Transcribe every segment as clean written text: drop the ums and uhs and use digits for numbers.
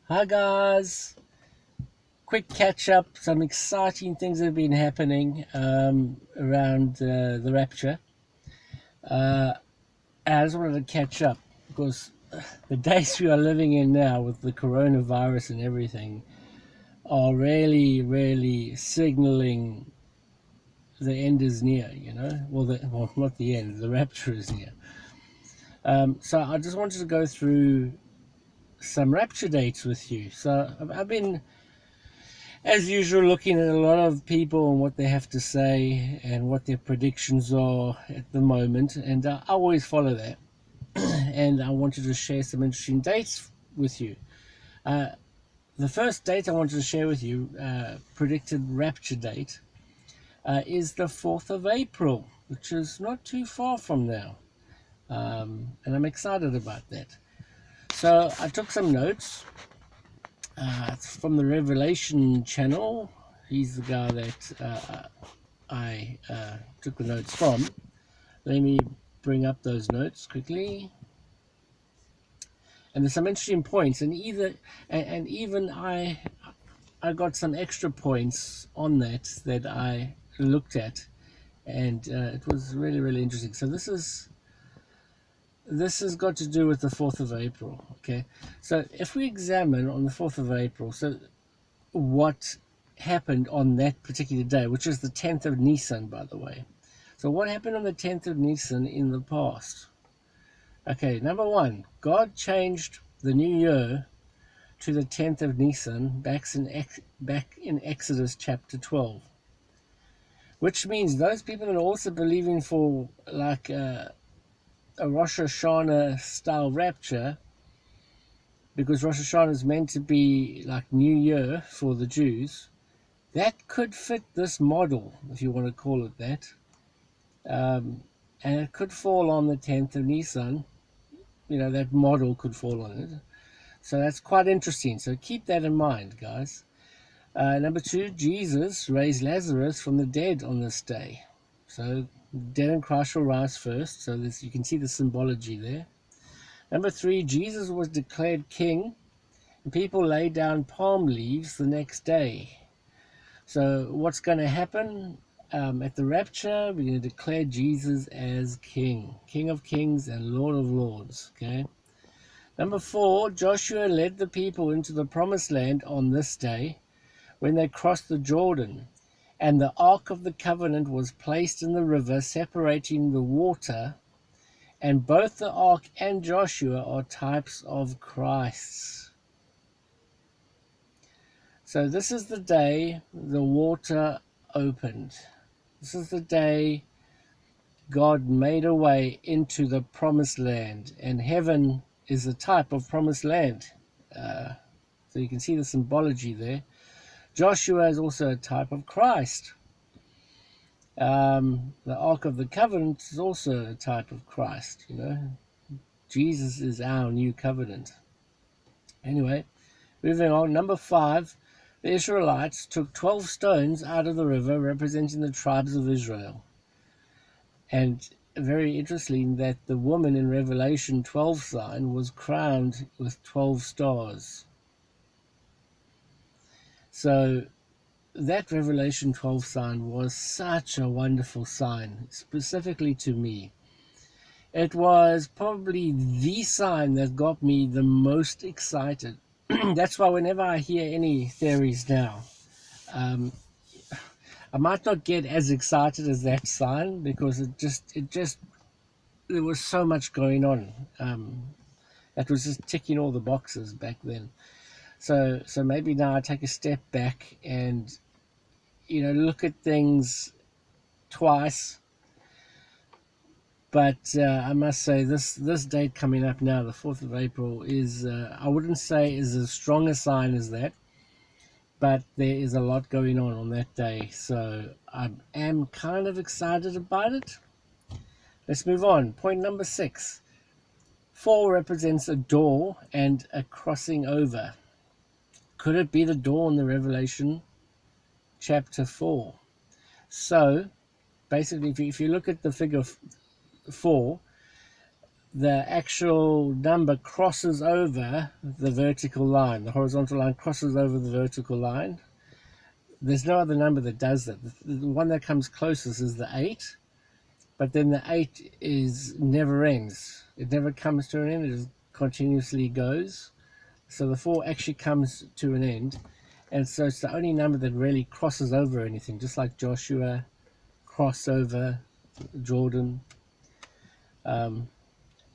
Hi guys, quick catch up. Some exciting things have been happening around the Rapture. Uh, I just wanted to catch up because the days we are living in now with the coronavirus and everything are really signaling the end is near, well, not the end, the Rapture is near. So I just wanted to go through some Rapture dates with you. So I've been, as usual, looking at a lot of people and what they have to say and what their predictions are at the moment, and I always follow that. And I wanted to share some interesting dates with you. Uh, the first date I wanted to share with you, predicted rapture date, is the 4th of April, which is not too far from now. And I'm excited about that. So I took some notes. It's from the Revelation channel. He's the guy that I took the notes from. Let me bring up those notes quickly. And there's some interesting points, and even I got some extra points on that I looked at, and it was really interesting. So this has got to do with the 4th of April. Okay, so if we examine on the 4th of April, so what happened on that particular day, which is the 10th of Nisan, by the way. So what happened on the 10th of Nisan in the past? Okay, number one, God changed the new year to the 10th of Nisan back in Exodus chapter 12, which means those people that are also believing for like a Rosh Hashanah style rapture, because Rosh Hashanah is meant to be like New Year for the Jews, that could fit this model, if you want to call it that. And it could fall on the 10th of Nisan. That model could fall on it. So that's quite interesting. So keep that in mind, guys. Number two, Jesus raised Lazarus from the dead on this day. So dead in Christ will rise first. So you can see the symbology there. Number three, Jesus was declared king, and people laid down palm leaves the next day. So what's going to happen at the rapture? We're going to declare Jesus as King, King of Kings and Lord of Lords. Okay. Number four, Joshua led the people into the promised land on this day when they crossed the Jordan, and the Ark of the Covenant was placed in the river, separating the water, and both the Ark and Joshua are types of Christ. So this is the day the water opened. This is the day God made a way into the promised land, and heaven is a type of promised land. So you can see the symbology there. Joshua is also a type of Christ. The Ark of the Covenant is also a type of Christ. Jesus is our new covenant. Anyway, moving on. Number five, the Israelites took 12 stones out of the river representing the tribes of Israel. And very interesting that the woman in Revelation 12 sign was crowned with 12 stars. So that Revelation 12 sign was such a wonderful sign, specifically to me. It was probably the sign that got me the most excited. That's why whenever I hear any theories now, I might not get as excited as that sign, because there was so much going on. That was just ticking all the boxes back then. So maybe now I take a step back and look at things twice. But I must say this date coming up now, the 4th of April, is I wouldn't say is as strong a sign as that, but there is a lot going on that day. So I am kind of excited about it. Let's move on. Point number 6. 4 represents a door and a crossing over. Could it be the door in the Revelation chapter 4? So basically, if you look at the figure 4, the actual number crosses over the vertical line. The horizontal line crosses over the vertical line. There's no other number that does that. The one that comes closest is the 8, but then the 8 never ends. It never comes to an end. It just continuously goes. So the 4 actually comes to an end, and so it's the only number that really crosses over anything, just like Joshua, crossover, Jordan.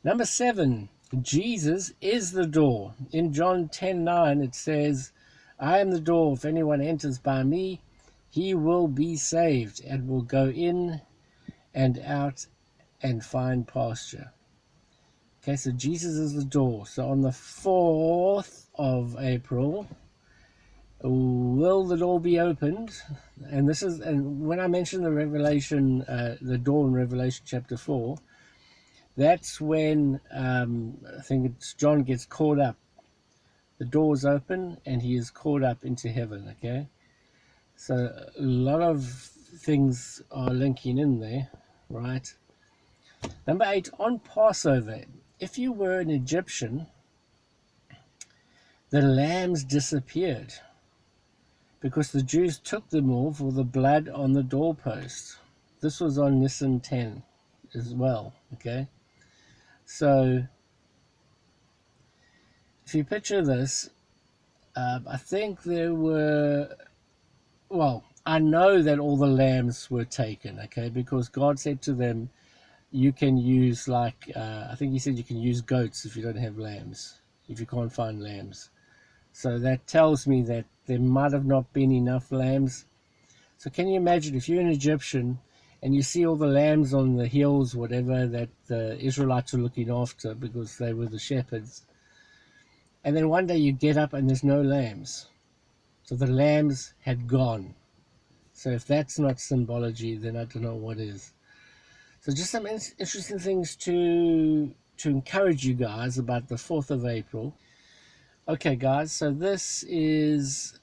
Number 7, Jesus is the door. In John 10:9 it says, I am the door. If anyone enters by me, he will be saved and will go in and out and find pasture. Okay, so Jesus is the door. So on the 4th of April, will the door be opened? And when I mentioned the Revelation, the door in Revelation chapter 4, that's when I think it's John gets caught up. The door's open and he is caught up into heaven. Okay, so a lot of things are linking in there, right? Number 8, on Passover, if you were an Egyptian, the lambs disappeared because the Jews took them all for the blood on the doorpost. This was on Nisan 10 as well. Okay, so if you picture this, I think there were, well, I know that all the lambs were taken, okay, because God said to them, you can use I think he said you can use goats if you don't have lambs, if you can't find lambs. So that tells me that there might have not been enough lambs. So can you imagine if you're an Egyptian and you see all the lambs on the hills, whatever, that the Israelites were looking after because they were the shepherds, and then one day you get up and there's no lambs. So the lambs had gone. So if that's not symbology, then I don't know what is. So just some interesting things to encourage you guys about the 4th of April. Okay, guys, so this is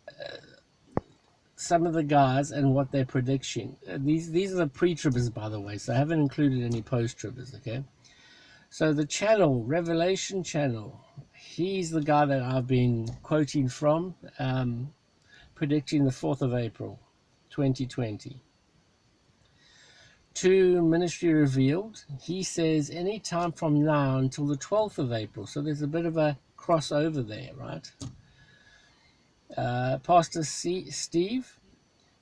some of the guys and what they're predicting. These are the pre-tribbers, by the way, so I haven't included any post-tribbers, okay? So the channel, Revelation channel, he's the guy that I've been quoting from, predicting the 4th of April, 2020. To Ministry Revealed, he says any time from now until the 12th of April. So there's a bit of a crossover there, right? Pastor Steve,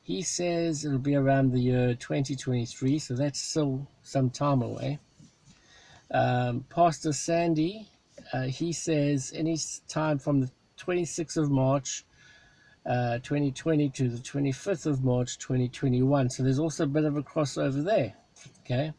he says it'll be around the year 2023, so that's still some time away. Pastor Sandy, he says any time from the 26th of March 2020 to the 25th of March 2021. So there's also a bit of a crossover there. Okay,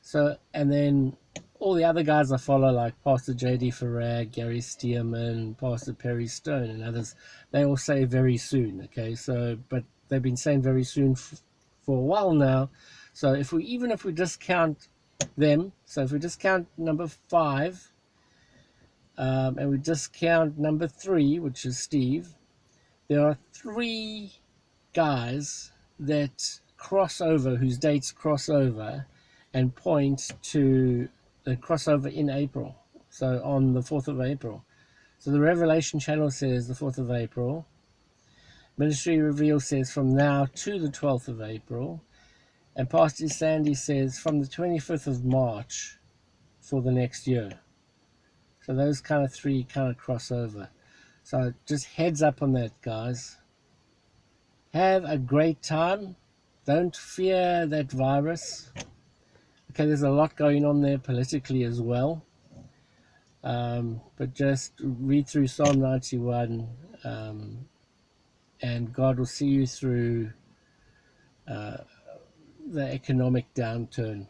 so and then all the other guys I follow, like Pastor J.D. Farag, Gary Stearman, Pastor Perry Stone, and others, they all say very soon. Okay, so but they've been saying very soon for a while now. So even if we discount them, so if we discount number 5, and we discount number 3, which is Steve, there are 3 guys that cross over, whose dates cross over and point to the crossover in April, so on the 4th of April. So the Revelation channel says the 4th of April. Ministry Reveal says from now to the 12th of April. And Pastor Sandy says from the 25th of March for the next year. So those kind of 3 kind of cross over. So just heads up on that, guys. Have a great time. Don't fear that virus. Okay, there's a lot going on there politically as well. But just read through Psalm 91, and God will see you through the economic downturn.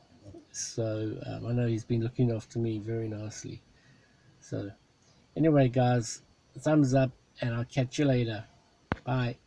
So I know he's been looking after me very nicely. So anyway, guys, thumbs up, and I'll catch you later. Bye.